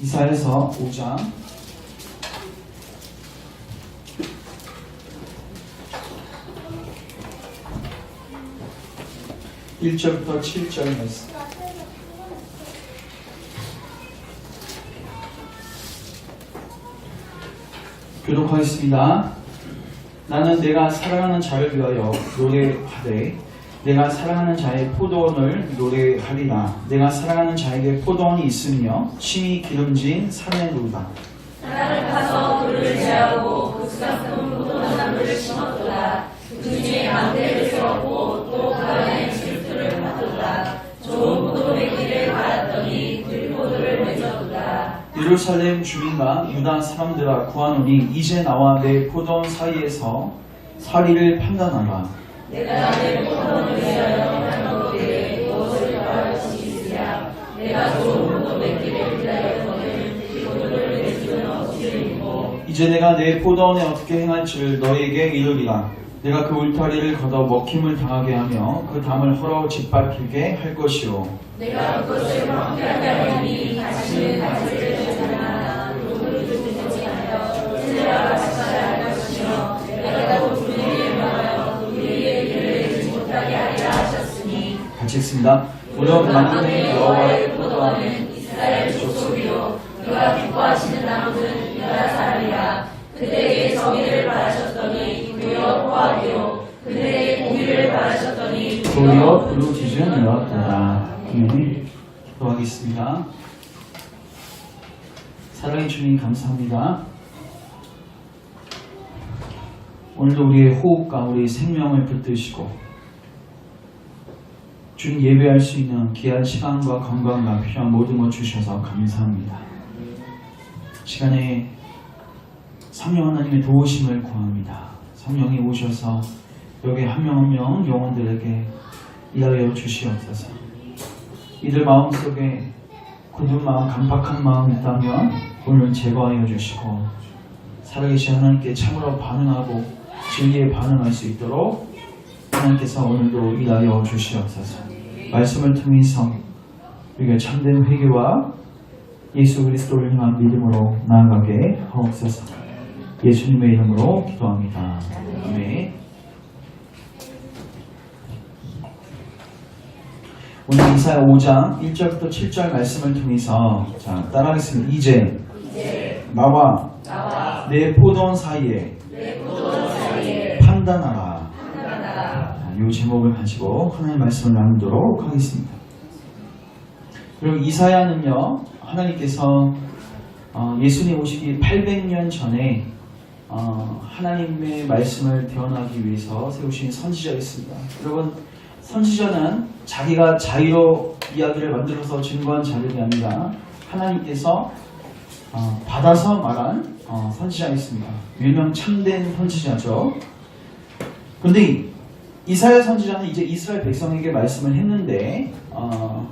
이사야서 5장 1절부터 7절 말씀. 교독하겠습니다. 나는 내가 사랑하는 자를 위하여 노래하되 내가 사랑하는 자의 포도원을 노래하리라. 내가 사랑하는 자에게 포도원이 있으며 심히 기름진 산에 누르다. 나를 가서 그를 제하고 그 수확한 포도나무를 심었도다. 그중에 망대를 세웠고 또 그 안에 질투를 받도다. 좋은 포도 맺기를 바랐더니 들포도를 맺었도다. 예루살렘 주민과 유다 사람들아 구하노니 이제 나와 내 포도원 사이에서 사리를 판단하라. 내가 내 포도원을 위하여 하나님께 무엇을 바랄 것이 있으랴. 내가 좋은 포도 맺기를 기다렸거늘 그 포도를 맺기는 없으리고. 이제 내가 내 포도원에 어떻게 행할지를 너희에게 이르리라. 내가 그 울타리를 걷어 먹힘을 당하게 하며 그 담을 헐어 짓밟히게 할 것이요. 내가 그것을 황폐하게 하니 다시는 가지를 찾아나 노를 주지 않으며 세라가 찾아야 할 것이며 내가 또 그에게 말하여 그에게 길을 내지 못하게 하리라 하셨으니. 같이 읽습니다. 무릇 만군의 여호와의 포도원은 이스라엘 족속이요 그가 기뻐하시는 나무는 유다 사람이라. 그대에게 정의를 바라셨더니 도리어 포악이요 그대에게 공의를 바라셨더니 도리어 부르짖은 여호와라. 기도하겠습니다. 사랑의 주님 감사합니다. 오늘도 우리의 호흡과 우리의 생명을 붙드시고 주님 예배할 수 있는 귀한 시간과 건강과 필요한 모든 것 주셔서 감사합니다. 시간에 성령 하나님의 도우심을 구합니다. 성령이 오셔서 여기 한 명 한 명 영혼들에게 일하여 주시옵소서. 이들 마음속에 굳은 마음, 간박한 마음이 있다면 오늘 제거하여 주시고 살아계신 하나님께 참으로 반응하고 진리에 반응할 수 있도록 하나님께서 오늘도 일하여 주시옵소서. 말씀을 통해서 우리가 참된 회개와 예수 그리스도를 향한 믿음으로 나아가게 하옵소서. 예수님의 이름으로 기도합니다. 아멘. 오늘 이사야 5장 1절부터 7절 말씀을 통해서 따라하겠습니다. 이제 나와 내 포도원 사이에 판단하라. 이 제목을 가지고 하나님의 말씀을 나누도록 하겠습니다. 그리고 이사야는요, 하나님께서 예수님 오시기 800년 전에 하나님의 말씀을 대언하기 위해서 세우신 선지자였습니다. 여러분, 선지자는 자기가 자의로 이야기를 만들어서 증거한 자들이 아니라 하나님께서 받아서 말한 선지자였습니다. 유명 참된 선지자죠. 그런데 이사야 선지자는 이제 이스라엘 백성에게 말씀을 했는데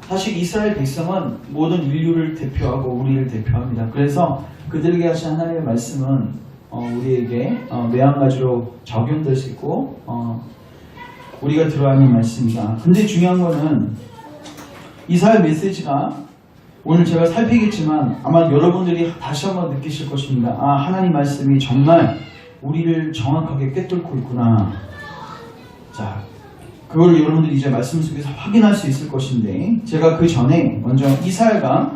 사실 이스라엘 백성은 모든 인류를 대표하고 우리를 대표합니다. 그래서 그들에게 하신 하나님의 말씀은 우리에게 매한가지로 적용될 수 있고 우리가 들어야 하는 말씀입니다. 근데 중요한 거는 이사야 메시지가 오늘 제가 살피겠지만 아마 여러분들이 다시 한번 느끼실 것입니다. 하나님 말씀이 정말 우리를 정확하게 꿰뚫고 있구나. 자, 그걸 여러분들이 이제 말씀 속에서 확인할 수 있을 것인데 제가 그 전에 먼저 이사야가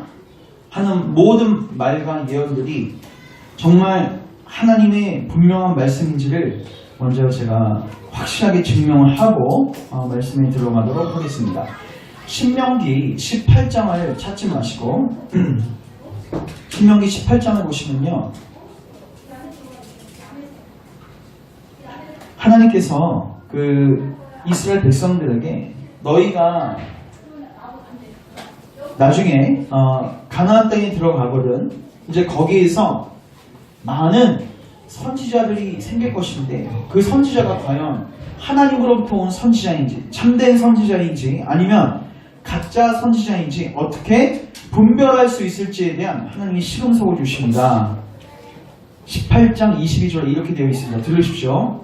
하는 모든 말과 예언들이 정말 하나님의 분명한 말씀인지를 먼저 제가 확실하게 증명을 하고 말씀에 들어가도록 하겠습니다. 신명기 18장을 찾지 마시고 신명기 18장을 보시면요, 하나님께서 그 이스라엘 백성들에게 너희가 나중에 가나안 땅에 들어가거든 이제 거기에서 많은 선지자들이 생길 것인데 그 선지자가 과연 하나님으로부터 온 선지자인지 참된 선지자인지 아니면 가짜 선지자인지 어떻게 분별할 수 있을지에 대한 하나님이 시금석을 주십니다. 18장 22절에 이렇게 되어 있습니다. 들으십시오.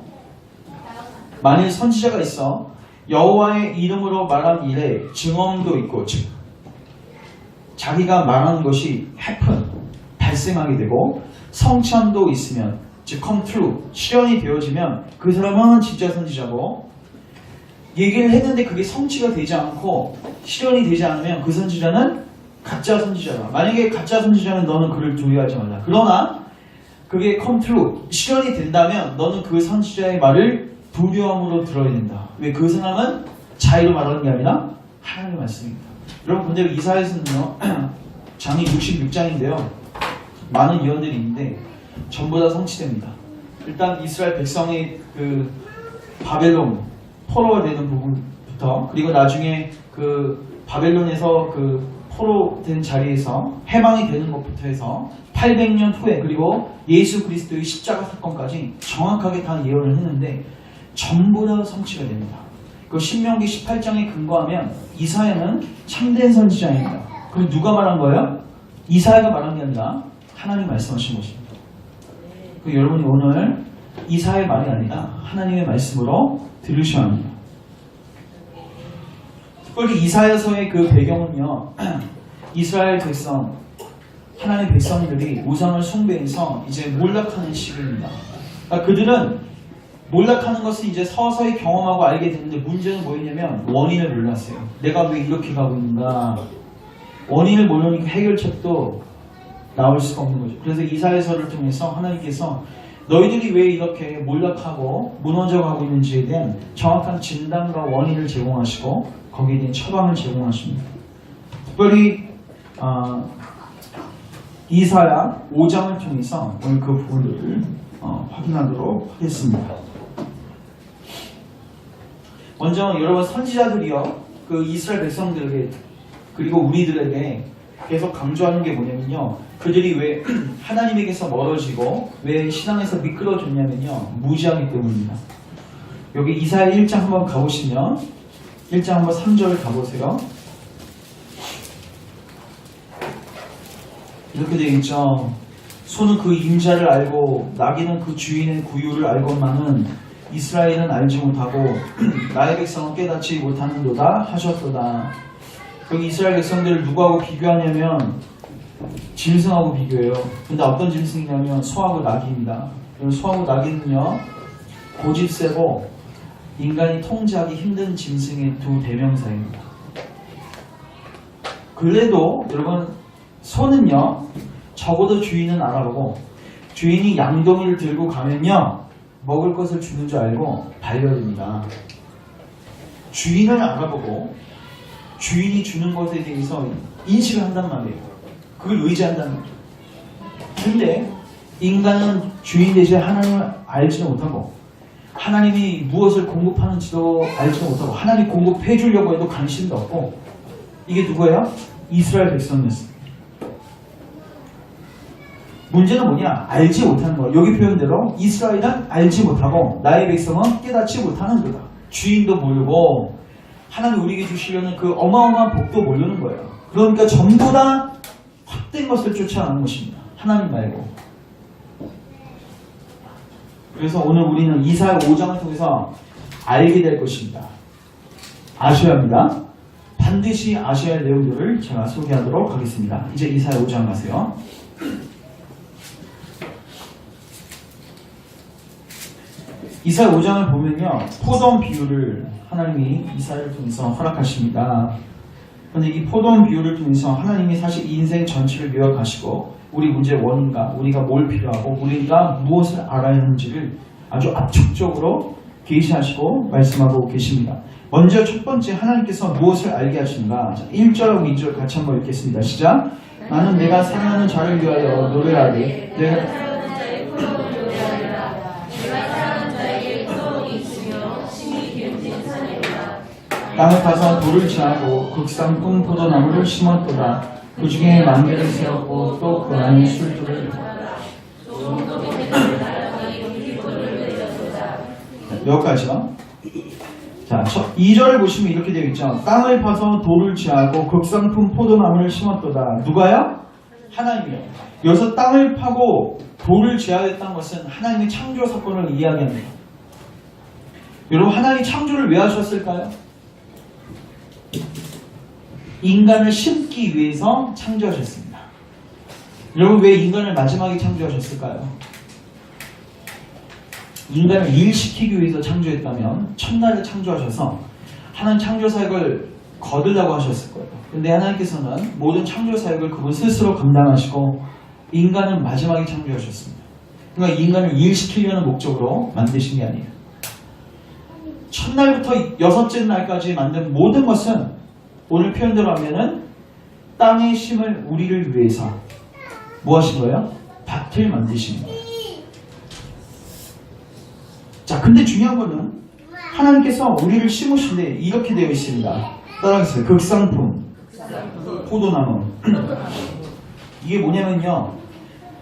만일 선지자가 있어 여호와의 이름으로 말한 일에 증언도 있고 즉 자기가 말하는 것이 happen, 발생하게 되고 성취함도 있으면 즉 come true, 실현이 되어지면 그 사람은 진짜 선지자고 얘기를 했는데 그게 성취가 되지 않고 실현이 되지 않으면 그 선지자는 가짜 선지자다. 만약에 가짜 선지자는 너는 그를 두려워하지 말라. 그러나 그게 come true, 실현이 된다면 너는 그 선지자의 말을 두려움으로 들어야 된다. 왜? 그 사람은 자의로 말하는 게 아니라 하나님의 말씀입니다. 여러분 근데 이사야서는요 장이 66장인데요 많은 예언들이 있는데 전부 다 성취됩니다. 일단 이스라엘 백성의 그 바벨론 포로가 되는 부분부터 그리고 나중에 그 바벨론에서 그 포로된 자리에서 해방이 되는 것부터 해서 800년 후에 그리고 예수 그리스도의 십자가 사건까지 정확하게 다 예언을 했는데 전부 다 성취가 됩니다. 그 신명기 18장에 근거하면 이사야는 참된 선지자입니다. 그럼 누가 말한 거예요? 이사야가 말한 게 아니라 하나님 말씀하신 것입니다. 그 여러분이 오늘 이사야의 말이 아니라 하나님의 말씀으로 들으셔야 합니다. 특별히 이사야서의 그 배경은요 이스라엘 백성 하나님의 백성들이 우상을 숭배해서 이제 몰락하는 시기입니다. 그러니까 그들은 몰락하는 것을 이제 서서히 경험하고 알게 되는데 문제는 뭐였냐면 원인을 몰랐어요. 내가 왜 이렇게 가고 있는가. 원인을 모르니까 해결책도 나올 수가 없는 거죠. 그래서 이사야서를 통해서 하나님께서 너희들이 왜 이렇게 몰락하고 무너져가고 있는지에 대한 정확한 진단과 원인을 제공하시고 거기에 대한 처방을 제공하십니다. 특별히 이사야 5장을 통해서 오늘 그 부분들을 확인하도록 하겠습니다. 먼저 여러분 선지자들이요 그 이스라엘 백성들에게 그리고 우리들에게 계속 강조하는 게 뭐냐면요 그들이 왜 하나님에게서 멀어지고 왜 신앙에서 미끄러졌냐면요 무지하기 때문입니다. 여기 이사야 1장 한번 가보시면 1장 한번 3절을 가보세요. 이렇게 되어 있죠. 소는 그 임자를 알고 나귀는 그 주인의 구유를 알건만은 이스라엘은 알지 못하고 나의 백성은 깨닫지 못하는도다 하셨도다. 여기 이스라엘 백성들을 누구하고 비교하냐면 짐승하고 비교해요. 근데 어떤 짐승이냐면 소하고 나귀입니다. 소하고 나귀는요 고집 세고 인간이 통제하기 힘든 짐승의 두 대명사입니다. 그래도 여러분 소는요 적어도 주인은 알아보고 주인이 양동이를 들고 가면요 먹을 것을 주는 줄 알고 달려듭니다. 주인을 알아보고 주인이 주는 것에 대해서 인식을 한단 말이에요. 그걸 의지한다는 거죠. 근데 인간은 주인 대신 하나님을 알지도 못하고 하나님이 무엇을 공급하는지도 알지도 못하고 하나님 공급해 주려고 해도 관심도 없고 이게 누구예요? 이스라엘 백성이었어요. 문제는 뭐냐? 알지 못하는 거예요. 여기 표현대로 이스라엘은 알지 못하고 나의 백성은 깨닫지 못하는 거다. 주인도 모르고 하나님 우리에게 주시려는 그 어마어마한 복도 모르는 거예요. 그러니까 전부 다 헛된 것을 쫓아가는 것입니다. 하나님 말고. 그래서 오늘 우리는 이사야 5장을 통해서 알게 될 것입니다. 아셔야 합니다. 반드시 아셔야 할 내용들을 제가 소개하도록 하겠습니다. 이제 이사야 5장 가세요. 이사야 5장을 보면요 포도원 비유를 하나님이 이사야를 통해서 허락하십니다. 그런데 이 포도원 비유를 통해서 하나님이 사실 인생 전체를 요약하시고 우리 문제의 원인과 우리가 뭘 필요하고 우리가 무엇을 알아야 하는지를 아주 압축적으로 계시하시고 말씀하고 계십니다. 먼저 첫 번째 하나님께서 무엇을 알게 하시는가. 1절하고 2절 같이 한번 읽겠습니다. 시작. 나는 내가 사랑하는 자를 위하여 노래하되 내가 땅을 파서 돌을 취하고 극상품 포도나무를 심었도다. 그 중에 망대를 세웠고 또 그 안에 술들을 여기까지요. 자, 2절을 보시면 이렇게 되어 있죠. 땅을 파서 돌을 취하고 극상품 포도나무를 심었도다. 누가요? 하나님이요. 여기서 땅을 파고 돌을 취하였다는 것은 하나님의 창조 사건을 이야기합니다. 여러분 하나님이 창조를 왜 하셨을까요? 인간을 심기 위해서 창조하셨습니다. 여러분 왜 인간을 마지막에 창조하셨을까요? 인간을 일시키기 위해서 창조했다면 첫날에 창조하셔서 하나님 창조 사역을 거두려고 하셨을 거예요. 근데 하나님께서는 모든 창조 사역을 그분 스스로 감당하시고 인간은 마지막에 창조하셨습니다. 그러니까 인간을 일시키려는 목적으로 만드신 게 아니에요. 첫날부터 여섯째 날까지 만든 모든 것은 오늘 표현대로 하면은 땅에 심을 우리를 위해서 뭐 하신 거예요? 밭을 만드신 거예요. 자, 근데 중요한 거는 하나님께서 우리를 심으신데 이렇게 되어 있습니다. 따라하겠어요. 극상품, 포도나무. 이게 뭐냐면요.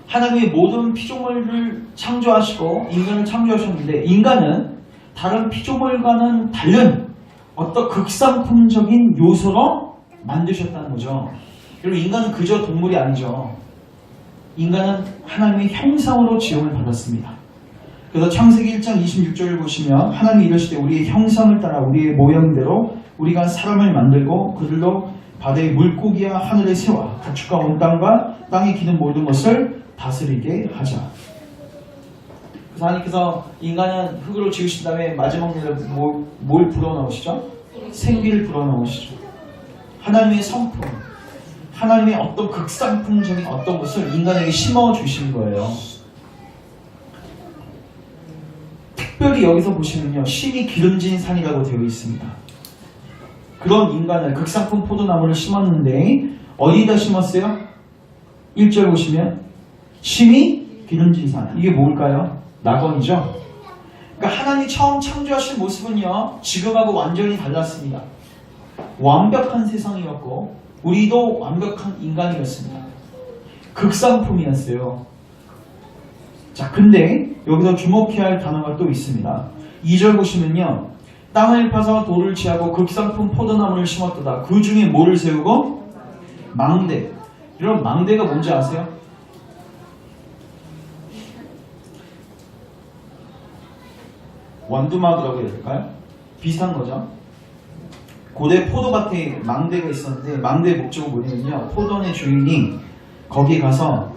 하나님의 모든 피조물을 창조하시고 인간을 창조하셨는데 인간은 다른 피조물과는 다른 어떤 극상품적인 요소로 만드셨다는 거죠. 그리고 인간은 그저 동물이 아니죠. 인간은 하나님의 형상으로 지음을 받았습니다. 그래서 창세기 1장 26절을 보시면 하나님이 이르시되 우리의 형상을 따라 우리의 모양대로 우리가 사람을 만들고 그들로 바다의 물고기와 하늘의 새와 가축과 온 땅과 땅에 기는 모든 것을 다스리게 하자. 그래서 하나님께서 인간은 흙으로 지으신 다음에 마지막 날에 뭘 불어넣으시죠? 생기를 불어넣으시죠. 하나님의 성품, 하나님의 어떤 극상품적인 어떤 것을 인간에게 심어주신 거예요. 특별히 여기서 보시면요. 심이 기름진 산이라고 되어 있습니다. 그런 인간을 극상품 포도나무를 심었는데 어디다 심었어요? 1절 보시면 심이 기름진 산. 이게 뭘까요? 낙원이죠. 그러니까 하나님이 처음 창조하신 모습은요. 지금하고 완전히 달랐습니다. 완벽한 세상이었고 우리도 완벽한 인간이었습니다. 극상품이었어요. 자, 근데 여기서 주목해야 할 단어가 또 있습니다. 2절 보시면요. 땅을 파서 돌을 취하고 극상품 포도나무를 심었도다. 그 중에 뭐를 세우고? 망대. 여러분 망대가 뭔지 아세요? 원두막이라고 해야 될까요? 비슷한 거죠. 고대 포도밭에 망대가 있었는데 망대의 목적은 뭐냐면요. 포도원의 주인이 거기 가서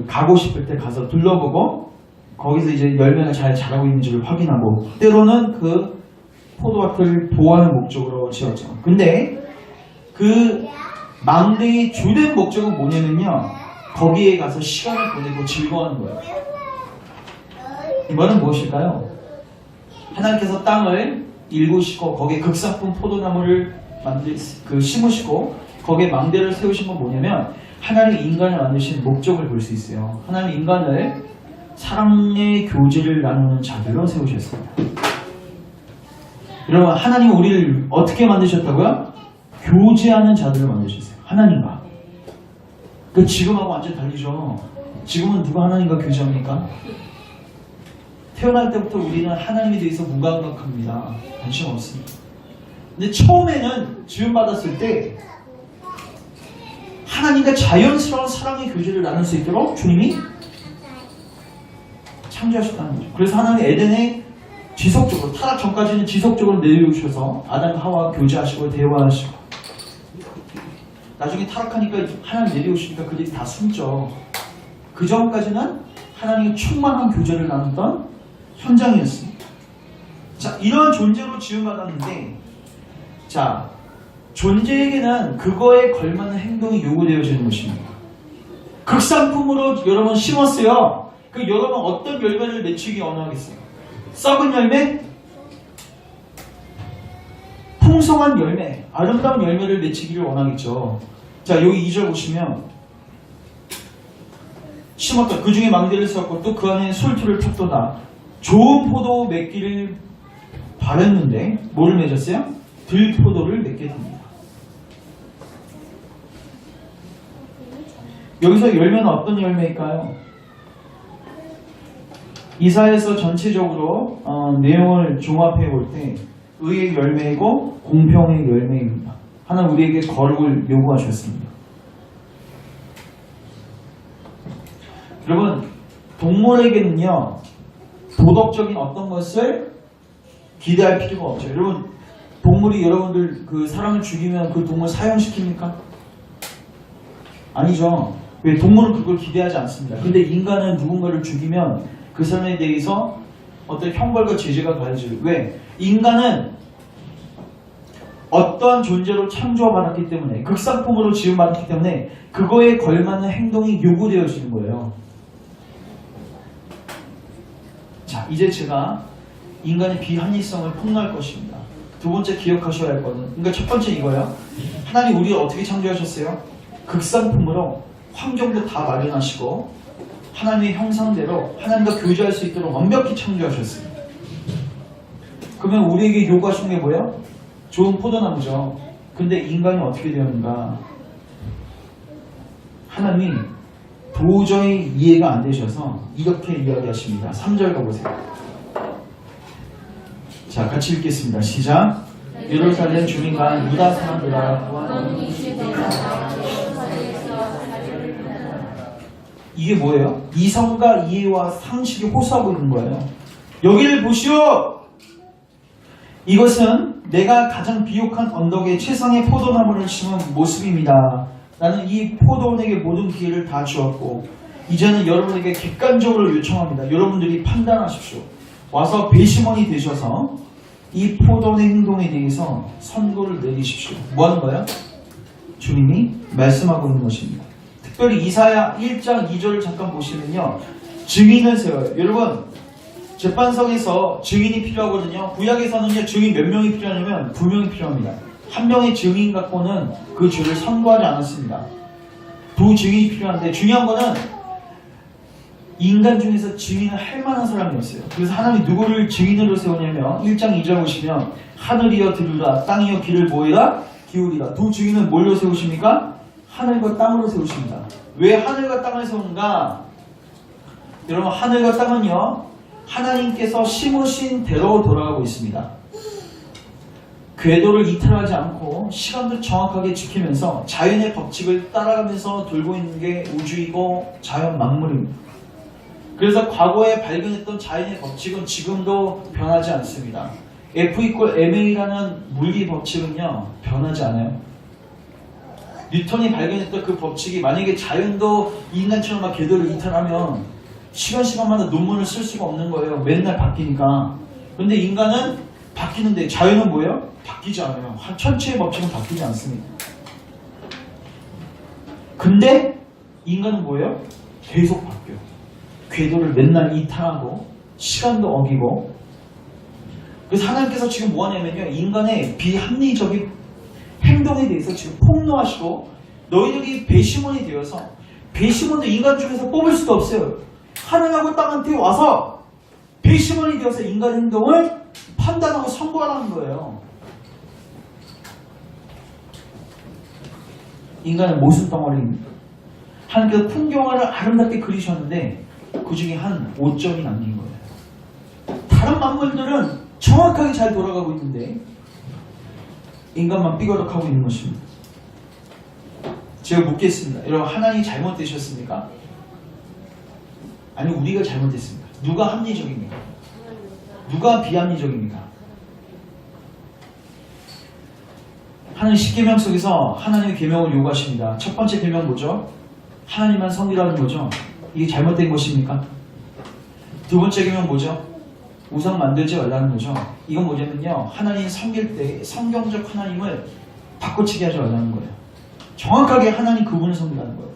가고 싶을 때 가서 둘러보고 거기서 이제 열매가 잘 자라고 있는지를 확인하고 때로는 그 포도밭을 보호하는 목적으로 지었죠. 근데 그 망대의 주된 목적은 뭐냐면요. 거기에 가서 시간을 보내고 즐거워하는 거예요. 이 말은 무엇일까요? 하나님께서 땅을 일구시고 거기에 극상품 포도나무를 심으시고 거기에 망대를 세우신 건 뭐냐면 하나님이 인간을 만드신 목적을 볼 수 있어요. 하나님 인간을 사랑의 교제를 나누는 자들로 세우셨습니다. 여러분 하나님은 우리를 어떻게 만드셨다고요? 교제하는 자들로 만드셨어요. 하나님과. 그 지금하고 완전 달리죠. 지금은 누가 하나님과 교제합니까? 태어날 때부터 우리는 하나님에 대해서 무감각합니다. 관심 없습니다. 근데 처음에는 지음받았을 때 하나님과 자연스러운 사랑의 교제를 나눌 수 있도록 주님이 창조하셨다는 거죠. 그래서 하나님 에덴에 지속적으로 타락 전까지는 지속적으로 내려오셔서 아담과 하와와 교제하시고 대화하시고 나중에 타락하니까 하나님 내려오시니까 그들이 다 숨죠. 그 전까지는 하나님의 충만한 교제를 나눴던 현장이었습니다. 자, 이런 존재로 지음받았는데 자, 존재에게는 그거에 걸맞는 행동이 요구되어지는 것입니다. 극상품으로 여러분 심었어요. 그 여러분 어떤 열매를 맺히기 원하겠어요? 썩은 열매? 풍성한 열매, 아름다운 열매를 맺히기를 원하겠죠. 자, 여기 2절 보시면 심었다. 그 중에 망대를 세웠고 또 그 안에 솔투를 폈도다. 좋은 포도 맺기를 바랬는데 뭐를 맺었어요? 들포도를 맺게 됩니다. 여기서 열매는 어떤 열매일까요? 이사야서 전체적으로 내용을 종합해 볼 때 의의 열매이고 공평의 열매입니다. 하나님 우리에게 거룩을 요구하셨습니다. 여러분 동물에게는요 도덕적인 어떤 것을 기대할 필요가 없죠. 여러분 동물이 여러분들 그 사람을 죽이면 그 동물 사형시킵니까? 아니죠. 왜? 동물은 그걸 기대하지 않습니다. 근데 인간은 누군가를 죽이면 그 사람에 대해서 어떤 형벌과 제재가 가해져요. 왜? 인간은 어떠한 존재로 창조받았기 때문에, 극상품으로 지음받았기 때문에 그거에 걸맞는 행동이 요구되어지는 거예요. 자, 이제 제가 인간의 비합리성을 폭로할 것입니다. 두 번째 기억하셔야 할 거는, 그러니까 첫 번째 이거예요. 하나님 우리를 어떻게 창조하셨어요? 극상품으로 환경도 다 마련하시고 하나님의 형상대로 하나님과 교제할 수 있도록 완벽히 창조하셨어요. 그러면 우리에게 요구하신 게 뭐예요? 좋은 포도나무죠. 근데 인간이 어떻게 되었는가? 하나님이 도저히 이해가 안 되셔서 이렇게 이야기하십니다. 3절 가보세요. 자, 같이 읽겠습니다. 시작. 예루살렘 주민과 유다 사람들아, 이게 뭐예요? 이성과 이해와 상식이 호소하고 있는 거예요. 여기를 보시오! 이것은 내가 가장 비옥한 언덕에 최상의 포도나무를 심은 모습입니다. 나는 이 포도원에게 모든 기회를 다 주었고 이제는 여러분에게 객관적으로 요청합니다. 여러분들이 판단하십시오. 와서 배심원이 되셔서 이 포도원의 행동에 대해서 선고를 내리십시오. 뭐 하는 거예요? 주님이 말씀하고 있는 것입니다. 특별히 이사야 1장 2절을 잠깐 보시면요, 증인을 세워요. 여러분, 재판석에서 증인이 필요하거든요. 구약에서는요, 증인 몇 명이 필요하냐면 2명이 필요합니다. 한 명의 증인 갖고는 그 죄를 선고하지 않았습니다. 2 증인이 필요한데, 중요한 거는 인간 중에서 증인을 할 만한 사람이었어요. 그래서 하나님이 누구를 증인으로 세우냐면 1장 2절 보시면 하늘이여 들으라, 땅이여 귀를 모이라 기울이라. 2 증인은 뭘로 세우십니까? 하늘과 땅으로 세우십니다. 왜 하늘과 땅을 세우는가? 여러분, 하늘과 땅은요, 하나님께서 심으신 대로 돌아가고 있습니다. 궤도를 이탈하지 않고 시간도 정확하게 지키면서 자연의 법칙을 따라가면서 돌고 있는 게 우주이고 자연 만물입니다. 그래서 과거에 발견했던 자연의 법칙은 지금도 변하지 않습니다. F=ma라는 물리 법칙은요, 변하지 않아요. 뉴턴이 발견했던 그 법칙이 만약에 자연도 인간처럼 막 궤도를 이탈하면 시간마다 논문을 쓸 수가 없는 거예요. 맨날 바뀌니까. 근데 인간은 바뀌는데 자연은 뭐예요? 바뀌지 않아요. 천체의 법칙은 바뀌지 않습니다. 근데 인간은 뭐예요? 계속 바뀌어요. 궤도를 맨날 이탈하고 시간도 어기고. 그래서 하나님께서 지금 뭐 하냐면요, 인간의 비합리적인 행동에 대해서 지금 폭로하시고, 너희들이 배심원이 되어서, 배심원도 인간 중에서 뽑을 수도 없어요. 하늘하고 땅한테 와서 배심원이 되어서 인간 행동을 판단하고 선고하라는 거예요. 인간은 모순 덩어리입니다. 하나님께서 풍경화를 아름답게 그리셨는데 그 중에 한 5점이 남긴 거예요. 다른 만물들은 정확하게 잘 돌아가고 있는데 인간만 삐거덕하고 있는 것입니다. 제가 묻겠습니다. 여러분, 하나님이 잘못되셨습니까? 아니, 우리가 잘못됐습니까? 누가 합리적입니까? 누가 비합리적입니까? 하나님 십계명 속에서 하나님의 계명을 요구하십니다. 첫 번째 계명 뭐죠? 하나님만 섬기라는 거죠. 이게 잘못된 것입니까? 두 번째 계명 뭐죠? 우상 만들지 말라는 거죠. 이건 뭐냐면요, 하나님 섬길 때 성경적 하나님을 바꿔치기 하지 말라는 거예요. 정확하게 하나님 그분을 섬기라는 거예요.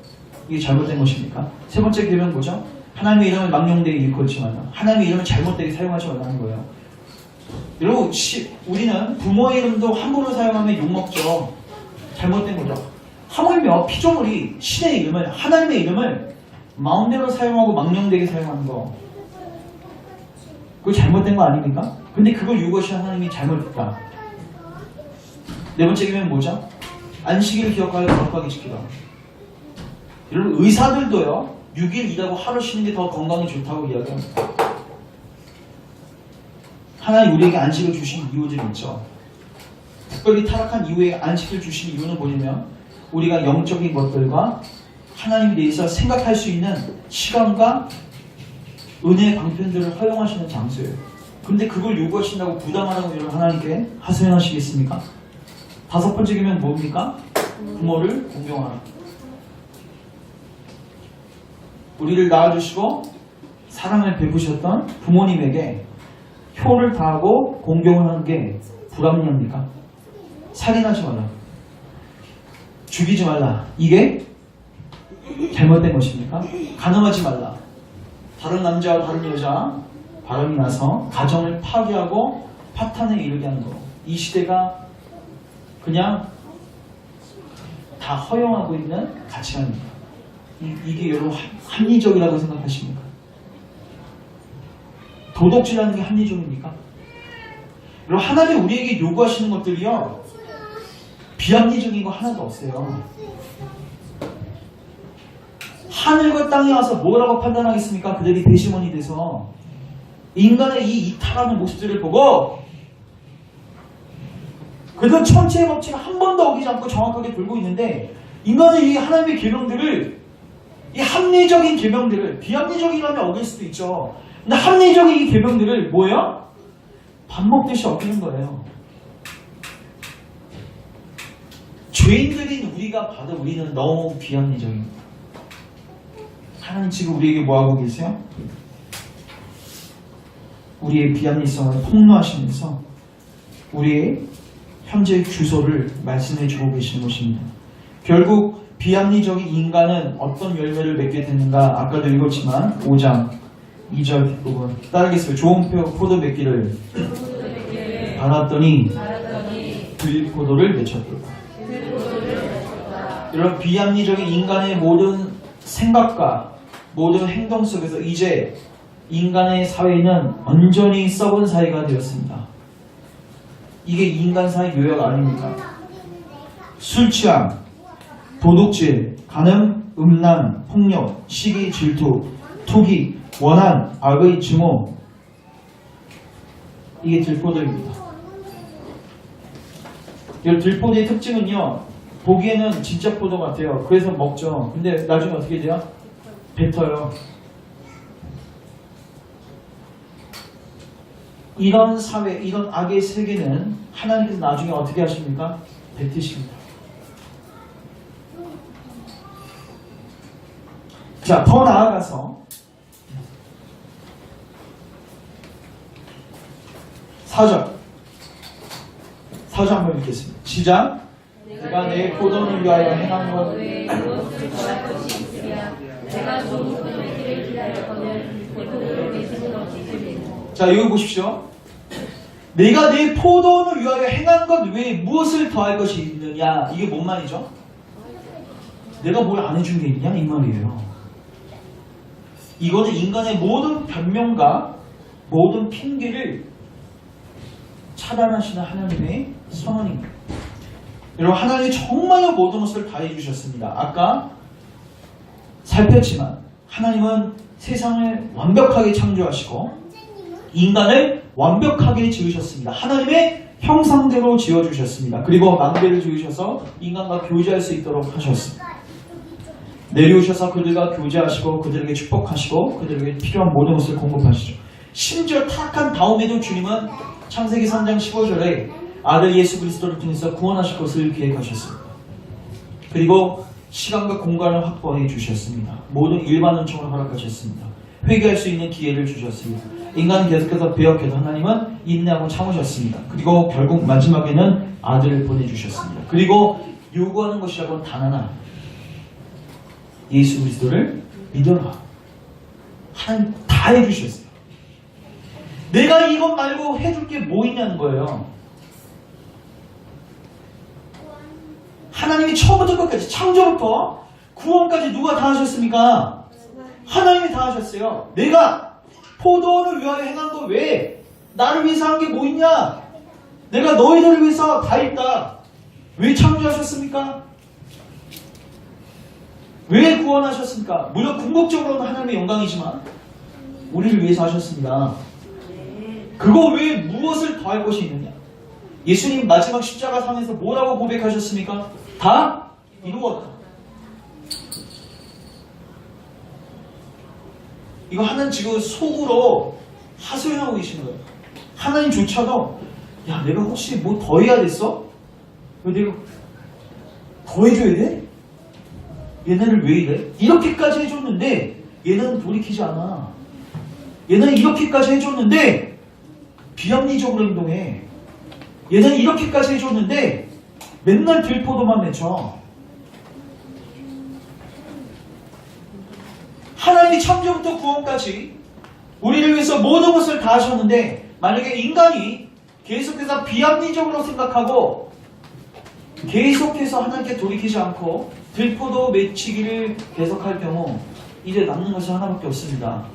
이게 잘못된 것입니까? 세 번째 계명 뭐죠? 하나님의 이름을 망령되게 일컬지 말라. 하나님의 이름을 잘못되게 사용하지 말라는 거예요. 여러분, 우리는 부모의 이름도 함부로 사용하면 욕먹죠. 잘못된 거죠. 하물며 피조물이 신의 이름을, 하나님의 이름을 마음대로 사용하고 망령되게 사용하는 거, 그거 잘못된 거 아닙니까? 근데 그걸 요구하시는 하나님이 잘못했다. 네 번째 계명은 뭐죠? 안식일을 기억하여 거룩하게 지키라. 여러분, 의사들도요, 6일 일하고 하루 쉬는 게 더 건강에 좋다고 이야기합니다. 하나님 우리에게 안식을 주신 이유들이 있죠. 특별히 타락한 이후에 안식을 주신 이유는 뭐냐면 우리가 영적인 것들과 하나님에 대해서 생각할 수 있는 시간과 은혜의 방편들을 허용하시는 장소예요. 근데 그걸 요구하신다고 부담하라고 여러분 하나님께 하소연하시겠습니까? 다섯 번째 계명 뭡니까? 부모를 공경하라. 우리를 낳아주시고 사랑을 베푸셨던 부모님에게 효를 다하고 공경을 하는 게 불합리합니까? 살인하지 말라, 죽이지 말라, 이게 잘못된 것입니까? 간음하지 말라, 다른 남자와 다른 여자 바람이 나서 가정을 파괴하고 파탄에 이르게 하는 거, 이 시대가 그냥 다 허용하고 있는 가치관입니다. 이게 여러분 합리적이라고 생각하십니까? 도덕질하는 게 합리적입니까? 여러분, 하나님 우리에게 요구하시는 것들이요, 비합리적인 거 하나도 없어요. 하늘과 땅에 와서 뭐라고 판단하겠습니까? 그들이 배심원이 돼서 인간의 이 이탈하는 모습들을 보고 그들은 천체의 법칙을 한 번도 어기지 않고 정확하게 돌고 있는데, 인간은 이 하나님의 계명들을, 이 합리적인 계명들을, 비합리적이라면 어길 수도 있죠. 근데 합리적인 이 계명들을 뭐예요? 밥 먹듯이 어기는 거예요. 죄인들인 우리가 봐도 우리는 너무 비합리적입니다. 하나님 지금 우리에게 뭐하고 계세요? 우리의 비합리성을 폭로하시면서 우리의 현재의 주소를 말씀해 주고 계시는 것입니다. 결국 비합리적인 인간은 어떤 열매를 맺게 되는가? 아까도 읽었지만 5장 2절 뒷부분 따르겠습니다. 좋은 포도 맺기를 받았더니 들포도를 맺혔다. 이런 비합리적인 인간의 모든 생각과 모든 행동 속에서 이제 인간의 사회는 완전히 썩은 사회가 되었습니다. 이게 인간 사회 요약 아닙니까? 술 취함, 도둑질, 간음, 음란, 폭력, 시기, 질투, 투기, 원한, 악의 증오, 이게 들포도입니다. 이 들포도의 특징은요, 보기에는 진짜 포도 같아요. 그래서 먹죠. 근데 나중에 어떻게 돼요? 뱉어요. 이런 사회, 이런 악의 세계는 하나님께서 나중에 어떻게 하십니까? 뱉으십니다. 자, 더 나아가서 4절 한번 읽겠습니다. 시작. 내가 내 포도를 위하여 행한 것 자, 여기 보십시오. 내가 내 포도를 위하여 행한 것 외에 무엇을 더할 것이 있느냐? 이게 뭔 말이죠? 내가 뭘 안 해준 게 있냐? 이 말이에요. 이거는 인간의 모든 변명과 모든 핑계를 차단하시는 하나님의 선언입니다. 여러분, 하나님이 정말로 모든 것을 다 해주셨습니다. 아까 살폈지만 하나님은 세상을 완벽하게 창조하시고 인간을 완벽하게 지으셨습니다. 하나님의 형상대로 지어주셨습니다. 그리고 망대를 지으셔서 인간과 교제할 수 있도록 하셨습니다. 내려오셔서 그들과 교제하시고 그들에게 축복하시고 그들에게 필요한 모든 것을 공급하시죠. 심지어 타락한 다음에도 주님은 창세기 3장 15절에 아들 예수 그리스도를 통해서 구원하실 것을 계획하셨습니다. 그리고 시간과 공간을 확보해 주셨습니다. 모든 일반 은총을 허락하셨습니다. 회개할 수 있는 기회를 주셨습니다. 인간은 계속해서 배역해도 하나님은 인내하고 참으셨습니다. 그리고 결국 마지막에는 아들을 보내주셨습니다. 그리고 요구하는 것이라고는 단 하나, 예수 그리스도를 믿어라. 하나님 다 해주셨어요. 내가 이것 말고 해줄 게 뭐 있냐는 거예요. 하나님이 처음부터 끝까지, 창조부터 구원까지 누가 다 하셨습니까? 하나님이 다 하셨어요. 내가 포도를 위하여 행한 거 왜? 나를 위해서 한 게 뭐 있냐? 내가 너희들을 위해서 다 했다. 왜 창조하셨습니까? 왜 구원하셨습니까? 물론 궁극적으로는 하나님의 영광이지만 우리를 위해서 하셨습니다. 그거 외에 무엇을 더 할 것이 있느냐? 예수님 마지막 십자가 상에서 뭐라고 고백하셨습니까? 다 이루었다. 이거 하나님 지금 속으로 하소연하고 계시는 거예요. 하나님조차도 야, 내가 혹시 뭐 더 해야 됐어? 왜 내가 더 해줘야 돼? 얘네를 왜 이래? 이렇게까지 해줬는데 얘는 돌이키지 않아. 얘는 이렇게까지 해줬는데 비합리적으로 행동해. 얘는 이렇게까지 해줬는데 맨날 들포도만 맺혀. 하나님이 창조부터 구원까지 우리를 위해서 모든 것을 다 하셨는데 만약에 인간이 계속해서 비합리적으로 생각하고 계속해서 하나님께 돌이키지 않고 들포도 맺히기를 계속할 경우 이제 남는 것은 하나밖에 없습니다.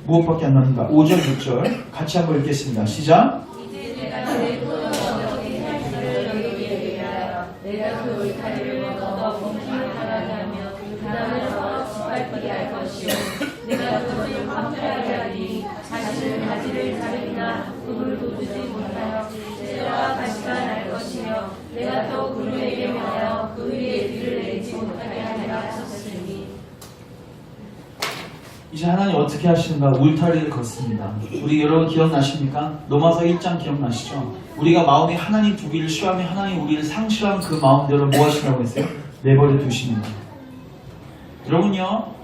무엇밖에 안 납니다. 5절 6절 같이 한번 읽겠습니다. 시작. 이제 내가 내 소유를 얻게 할 줄을 너희에게 얘기하라. 내가 그 울타리를 얻어 공중을 하게 하며 그 땅을 짓밟게 할 것이요 내가 그것을 황폐하게 하리니 자신은 가지를 자르기나 그물을 돋우지 못하여 새와 가시가 날 것이며 내가 또 구름에게 명하여 그 위에 비를 내지 못하게 하리라 하셨으니. 이제 하나님 어떻게 하시는가? 울타리를 걷습니다. 우리 여러분 기억나십니까? 로마서 1장 기억나시죠? 우리가 마음에 하나님 두기를 싫어하면 하나님 우리를 상실한 그 마음대로 뭐 하시라고 했어요? 내버려 두십니다. 여러분요,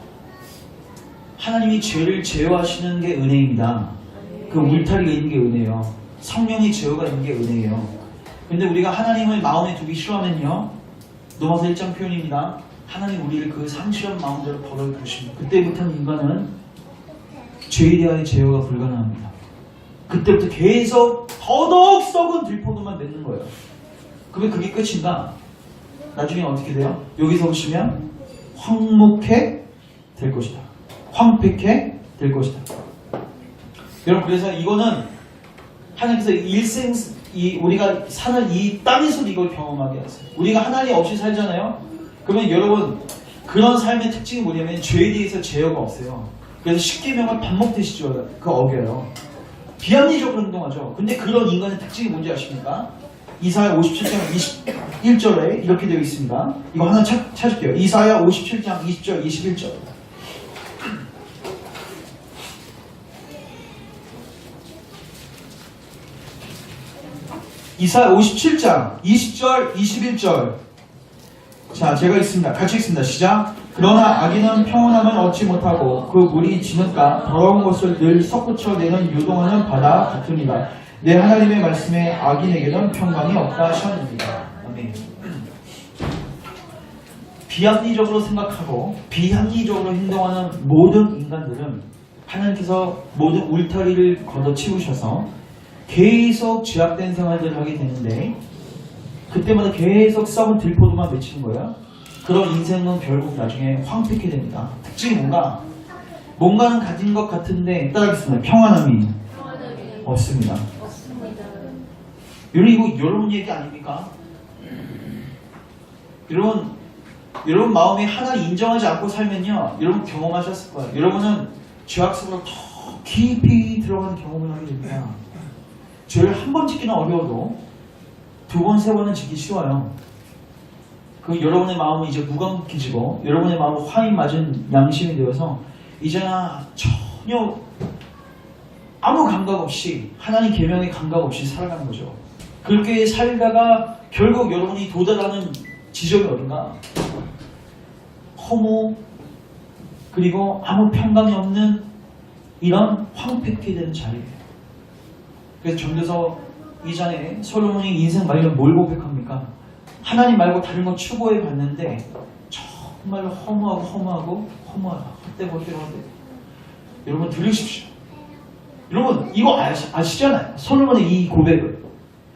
하나님이 죄를 제어하시는 게 은혜입니다. 그 울타리가 있는 게 은혜예요. 성령의 제어가 있는 게 은혜예요. 근데 우리가 하나님을 마음에 두기 싫어하면요, 로마서 1장 표현입니다. 하나님 우리를 그 상실한 마음대로 벌어 두십니다. 그때부터는 인간은 죄에 대한 제어가 불가능합니다. 그때부터 계속 더더욱 썩은 들포도만 맺는 거예요. 그러면 그게 끝인가? 나중에 어떻게 돼요? 여기서 보시면 황목해 될 것이다. 황폐해 될 것이다. 여러분, 그래서 이거는 하나님께서 우리가 사는 이 땅에서도 이걸 경험하게 하세요. 우리가 하나님 없이 살잖아요. 그러면 여러분, 그런 삶의 특징이 뭐냐면 죄에 대해서 제어가 없어요. 그래서 십계명을 밥 먹듯이 어겨요. 비합리적으로 행동하죠. 근데 그런 인간의 특징이 뭔지 아십니까? 이사야 57장 21절에 이렇게 되어 있습니다. 이거 하나 찾을게요. 이사야 57장 20절 21절. 이사야 57장 20절 21절. 자, 제가 읽습니다. 같이 읽습니다. 시작. 그러나 악인은 평온함을 얻지 못하고 그 물이 지는가 더러운 것을 늘 섞어내는 유동하는 바다 같으니라. 내 하나님의 말씀에 악인에게는 평강이 없다 하셨습니다. 아멘. 비합리적으로 생각하고 비합리적으로 행동하는 모든 인간들은 하나님께서 모든 울타리를 걷어치우셔서 계속 죄악된 생활들을 하게 되는데 그때마다 계속 썩은 들포도만 맺히는 거예요. 그런 인생은 결국 나중에 황폐하게 됩니다. 특징이 뭔가? 뭔가는 가진 것 같은데 따라하겠습니다. 평안함이 없습니다. 이거 여러분 얘기 아닙니까? 여러분 마음에 하나님 인정하지 않고 살면요, 여러분 경험하셨을 거예요. 여러분은 죄악 속으로 더 깊이 들어가는 경험을 하게 됩니다. 죄를 한 번 짓기는 어려워도 두 번, 세 번은 짓기 쉬워요. 그 여러분의 마음은 이제 무감각해지고 여러분의 마음은 화인 맞은 양심이 되어서 이제는 전혀 아무 감각 없이 하나님 계명의 감각 없이 살아가는 거죠. 그렇게 살다가 결국 여러분이 도달하는 지점이 어딘가? 허무 그리고 아무 평강이 없는 이런 황폐케 되는 자리예요. 그래서 전도서 2장에 솔로몬이 인생 말로 뭘 고백합니까? 하나님 말고 다른 거 추구해 봤는데 정말로 허무하고 헛되고 여러분 들으십시오. 여러분 이거 아시잖아요. 솔로몬의 이 고백을.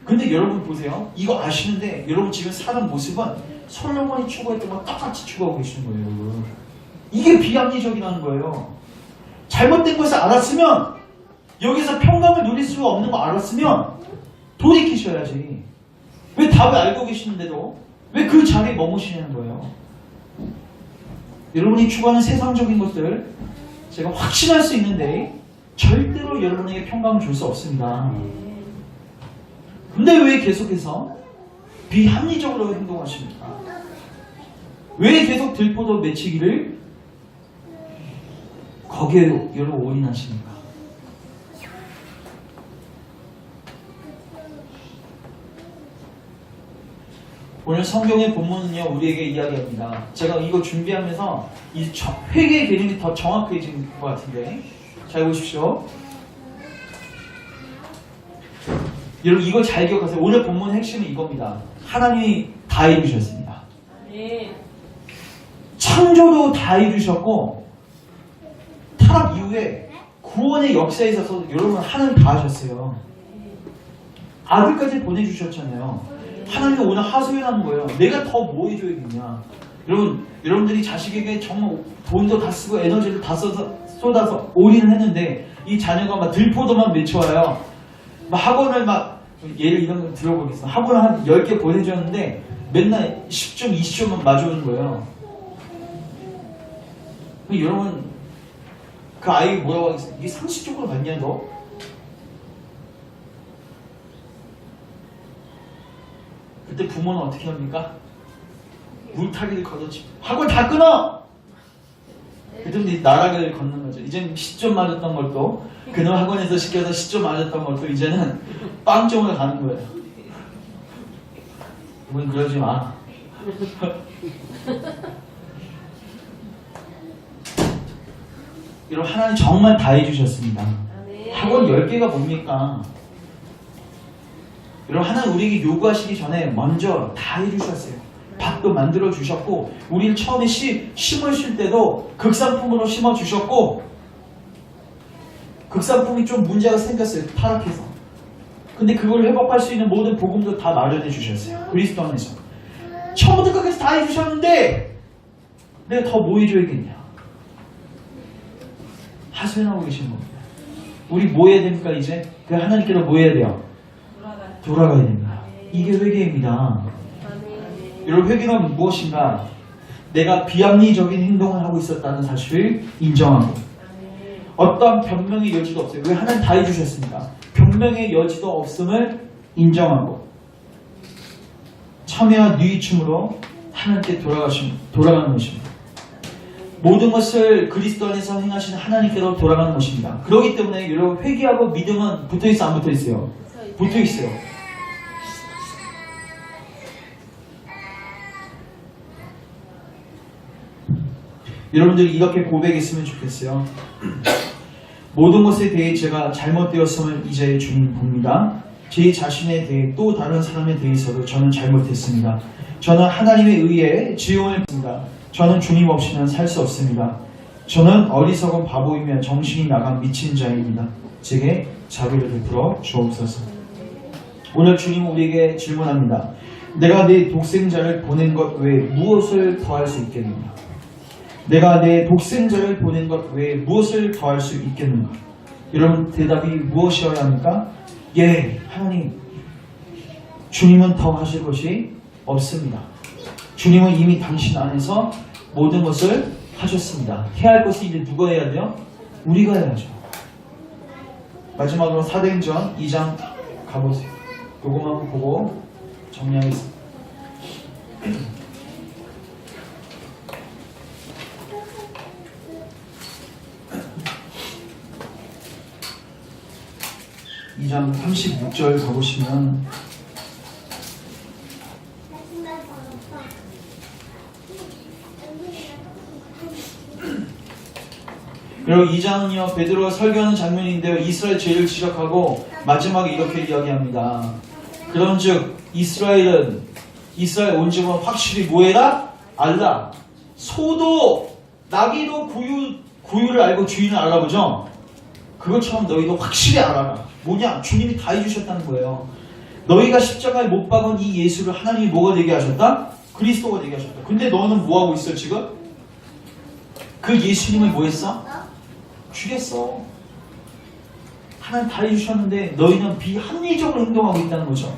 근데 여러분 보세요. 이거 아시는데 여러분 지금 사는 모습은 솔로몬이 추구했던 거 똑같이 추구하고 계시는 거예요. 여러분. 이게 비합리적이라는 거예요. 잘못된 것을 알았으면 여기서 평강을 누릴 수가 없는 거 알았으면 돌이키셔야지. 왜 답을 알고 계시는데도 왜 그 자리에 머무시냐는 거예요. 여러분이 추구하는 세상적인 것들 제가 확신할 수 있는데 절대로 여러분에게 평강을 줄 수 없습니다. 근데 왜 계속해서 비합리적으로 행동하십니까? 왜 계속 들포도 맺히기를 거기에 여러분 올인하십니까? 오늘 성경의 본문은요 우리에게 이야기합니다. 제가 이거 준비하면서 이 회개의 개념이 더 정확해진 것 같은데 잘 보십시오. 여러분 이거 잘 기억하세요. 오늘 본문의 핵심은 이겁니다. 하나님이 다 이루셨습니다. 창조도 다 이루셨고 타락 이후에 구원의 역사에 있어서 여러분 하나님 다 하셨어요. 아들까지 보내주셨잖아요. 하나님이 오늘 하소연하는 거예요. 내가 더 뭐 해줘야겠냐. 여러분들이 자식에게 정말 돈도 다 쓰고 에너지를 다 쏟아서 올인을 했는데 이 자녀가 막 들포도만 외쳐와요. 막 학원을 막 예를 이런 거 들어보겠어. 학원을 한 10개 보내줬는데 맨날 10점, 20점만 맞아오는 거예요. 여러분 그 아이 뭐라고 하겠어요? 이게 상식적으로 맞냐 너? 그때 부모는 어떻게 합니까? 물타기를 걷어치고 학원 다 끊어! 그때 나락을 걷는 거죠. 이제는 10점 맞았던 것도 그놈 학원에서 시켜서 10점 맞았던 것도 이제는 빵점을 가는 거예요. 이건 그러지 마. 여러분 하나님 정말 다 해주셨습니다. 학원 10개가 뭡니까? 여러분 하나님 우리에게 요구하시기 전에 먼저 다 해주셨어요. 밭도 만들어 주셨고 우리를 처음에 심을 쉴 때도 극산품으로 심어 주셨고 극산품이 좀 문제가 생겼어요. 타락해서. 근데 그걸 회복할 수 있는 모든 복음도 다 마련해 주셨어요. 그리스도 안에서. 처음부터 끝까지 다 해주셨는데 내가 더 뭐 해줘야겠냐. 하소연하고 계신 겁니다. 우리 뭐 해야 됩니까 이제? 그 하나님께로 뭐 해야 돼요? 돌아가야 됩니다. 이게 회개입니다. 여러분 회개는 무엇인가? 내가 비합리적인 행동을 하고 있었다는 사실을 인정하고 어떠한 변명의 여지도 없어요. 왜 하나님 다 해주셨습니까? 변명의 여지도 없음을 인정하고 참회와 뉘우침으로 하나님께 돌아가는 것입니다. 모든 것을 그리스도 안에서 행하시는 하나님께로 돌아가는 것입니다. 그렇기 때문에 여러분 회개하고 믿음은 붙어있어 안 붙어있어요? 붙어있어요. 여러분들이 이렇게 고백했으면 좋겠어요. 모든 것에 대해 제가 잘못되었음을 이제 주님 봅니다. 제 자신에 대해 또 다른 사람에 대해서도 저는 잘못했습니다. 저는 하나님에 의해 지음을 받습니다. 저는 주님 없이는 살 수 없습니다. 저는 어리석은 바보이며 정신이 나간 미친 자입니다. 제게 자비를 베풀어 주옵소서. 오늘 주님 우리에게 질문합니다. 내가 내 독생자를 보낸 것 외에 무엇을 더할 수 있겠느냐? 내가 내 독생자를 보낸 것 외에 무엇을 더할 수 있겠는가? 여러분 대답이 무엇이어야 합니까? 예, 하나님 주님은 더 하실 것이 없습니다. 주님은 이미 당신 안에서 모든 것을 하셨습니다. 해야 할 것이 이제 누가 해야 돼요? 우리가 해야죠. 마지막으로 사도행전 2장 가보세요. 요것만 보고 정리하겠습니다. 이 장 36절 가보시면 그리고 2장은요 베드로가 설교하는 장면인데요. 이스라엘 죄를 지적하고 마지막에 이렇게 이야기합니다. 그런즉 이스라엘 온집은 확실히 뭐해라? 알라. 소도 나귀도 구유를 알고 주인을 알아보죠. 그것처럼 너희도 확실히 알아라. 뭐냐? 주님이 다 해주셨다는 거예요. 너희가 십자가에 못 박은 이 예수를 하나님이 뭐가 되게 하셨다? 그리스도가 되게 하셨다. 근데 너는 뭐하고 있어 지금? 그 예수님을 뭐 했어? 죽였어. 하나님 다 해주셨는데 너희는 비합리적으로 행동하고 있다는 거죠.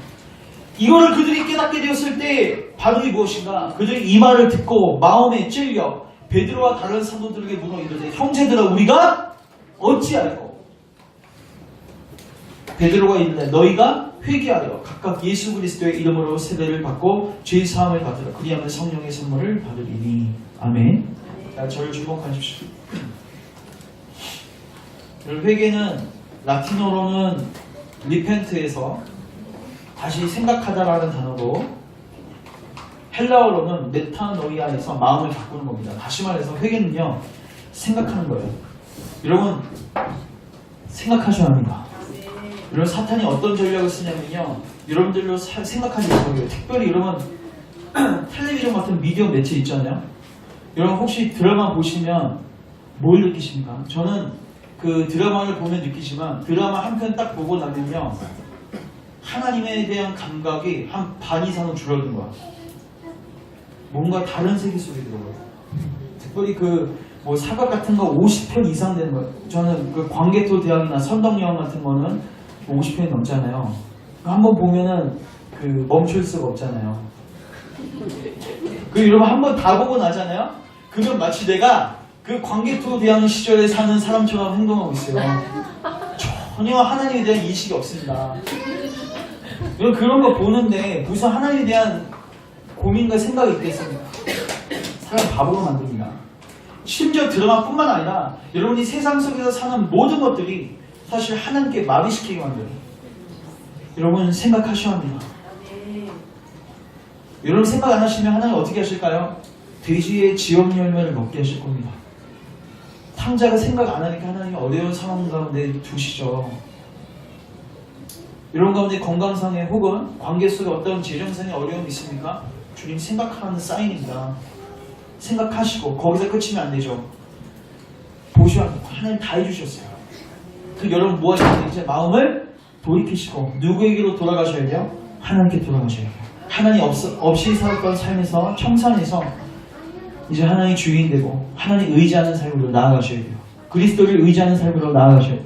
이거를 그들이 깨닫게 되었을 때 반응이 무엇인가? 그들이 이 말을 듣고 마음에 찔려 베드로와 다른 사도들에게 물어 이르되 형제들아 우리가 어찌할꼬? 베드로가 이르되 너희가 회개하여 각각 예수 그리스도의 이름으로 세례를 받고 죄 사함을 받으라. 그리하면 성령의 선물을 받으리니. 아멘. 자, 저를 주목하십시오. 회개는 라틴어로는 리펜트에서 다시 생각하다라는 단어로 헬라어로는 메타노이아에서 마음을 바꾸는 겁니다. 다시 말해서 회개는요, 생각하는 거예요. 여러분, 생각하셔야 합니다. 여러분, 사탄이 어떤 전략을 쓰냐면요, 여러분들로 생각하지 못하고요. 특별히 여러분, 텔레비전 같은 미디어 매체 있잖아요. 여러분 혹시 드라마 보시면 뭘 느끼십니까? 저는 그 드라마를 보면 느끼지만 드라마 한 편 딱 보고 나면요, 하나님에 대한 감각이 한 반 이상은 줄어든 거야. 뭔가 다른 세계 속에 들어가요. 특별히 그 뭐 사각 같은 거 50편 이상 되는 거예요. 저는 그 광개토 대학이나 선덕여왕 같은 거는 50편이 넘잖아요. 한번 보면은 그 멈출 수가 없잖아요. 그 여러분 한번 다 보고 나잖아요. 그러면 마치 내가 그 광개토 대학 시절에 사는 사람처럼 행동하고 있어요. 전혀 하나님에 대한 인식이 없습니다. 여러분 그런 거 보는데 무슨 하나님에 대한 고민과 생각이 있겠습니까? 사람 바보로 만듭니다. 심지어 드라마뿐만 아니라 여러분이 세상 속에서 사는 모든 것들이 사실 하나님께 마비시키게 만들어요. 여러분 생각하셔야 합니다. 여러분 생각 안 하시면 하나님 어떻게 하실까요? 돼지의 지옥 열매를 먹게 하실 겁니다. 탕자가 생각 안 하니까 하나님이 어려운 상황 가운데 두시죠. 이런 가운데 건강상에 혹은 관계 속에 어떤 재정상의 어려움이 있습니까? 주님 생각하는 사인입니다. 생각하시고 거기서 끝이면 안 되죠. 보셔야 합니다. 하나님 다 해주셨어요. 그 여러분 뭐 하셔야 돼요? 이제 마음을 돌이키시고 누구에게로 돌아가셔야 돼요? 하나님께 돌아가셔야 돼요. 하나님 없이 살았던 삶에서 청산해서 이제 하나님 주인 되고 하나님 의지하는 삶으로 나아가셔야 돼요. 그리스도를 의지하는 삶으로 나아가셔야 돼요.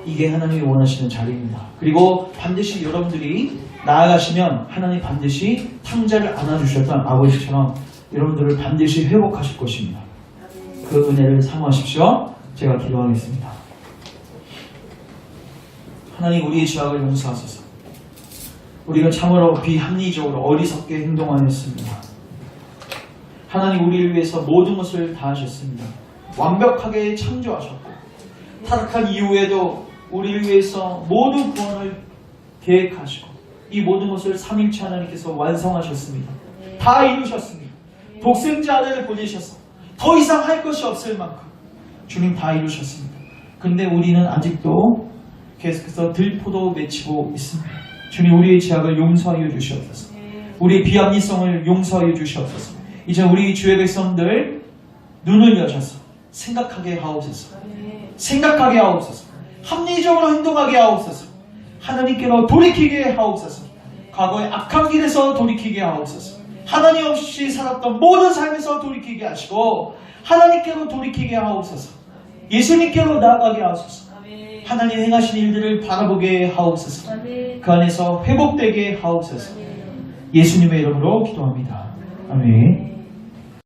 이게 하나님이 원하시는 자리입니다. 그리고 반드시 여러분들이 나아가시면 하나님 반드시 탕자를 안아주셨던 아버지처럼 여러분들을 반드시 회복하실 것입니다. 그 은혜를 사모하십시오. 제가 기도하겠습니다. 하나님 우리의 죄악을 용서하소서. 우리가 참으로 비합리적으로 어리석게 행동하였습니다. 하나님 우리를 위해서 모든 것을 다 하셨습니다. 완벽하게 창조하셨고 타락한 이후에도 우리를 위해서 모든 구원을 계획하시고 이 모든 것을 삼위일체 하나님께서 완성하셨습니다. 다 이루셨습니다. 독생자 아들을 보내셔서 더 이상 할 것이 없을 만큼 주님 다 이루셨습니다. 근데 우리는 아직도 계속해서 들포도 맺히고 있습니다. 주님 우리의 죄악을 용서하여 주시옵소서. 우리의 비합리성을 용서하여 주시옵소서. 이제 우리 주의 백성들 눈을 여셔서 생각하게 하옵소서. 생각하게 하옵소서. 합리적으로 행동하게 하옵소서. 하나님께로 돌이키게 하옵소서. 과거의 악한 길에서 돌이키게 하옵소서. 하나님 없이 살았던 모든 삶에서 돌이키게 하시고 하나님께로 돌이키게 하옵소서. 예수님께로 나아가게 하옵소서. 하나님 행하신 일들을 바라보게 하옵소서. 그 안에서 회복되게 하옵소서. 예수님의 이름으로 기도합니다. 아멘.